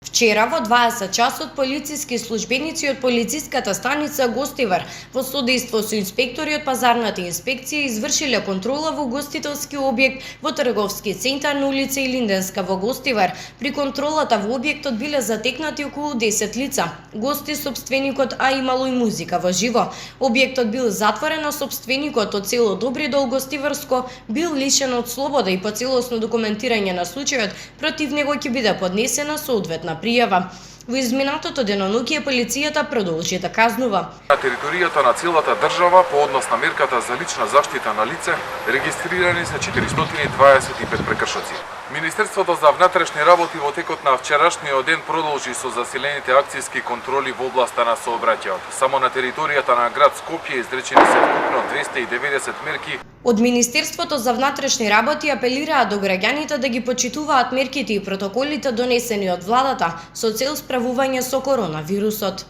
Вчера во 20 часот полициски службеници од полициската станица Гостивар во содејство со инспектори од пазарната инспекција извршиле контрола во гостителски објект во трговски центар на улица Илинденска во Гостивар. При контролата во објектот биле затекнати околу 10 лица. Гости сопственикот, а имало и музика во живо. Објектот бил затворен, а сопственикот од село Добри дол Гостиварско бил лишен од слобода и по целосно документирање на случајот против него ќе биде поднесена соодветна пријава. Во изминатото деноноќе полицијата продолжи да казнува. На територијата на целата држава по однос на мерката за лична заштита на лице регистрирани се 425 прекршоци. Министерството за внатрешни работи во текот на вчерашниот ден продолжи со засилените акцијски контроли во областа на сообраќајот. Само на територијата на град Скопје изречени се вкупно 290 мерки. Од Министерството за внатрешни работи апелираат до граѓаните да ги почитуваат мерките и протоколите донесени од владата со цел справување со коронавирусот.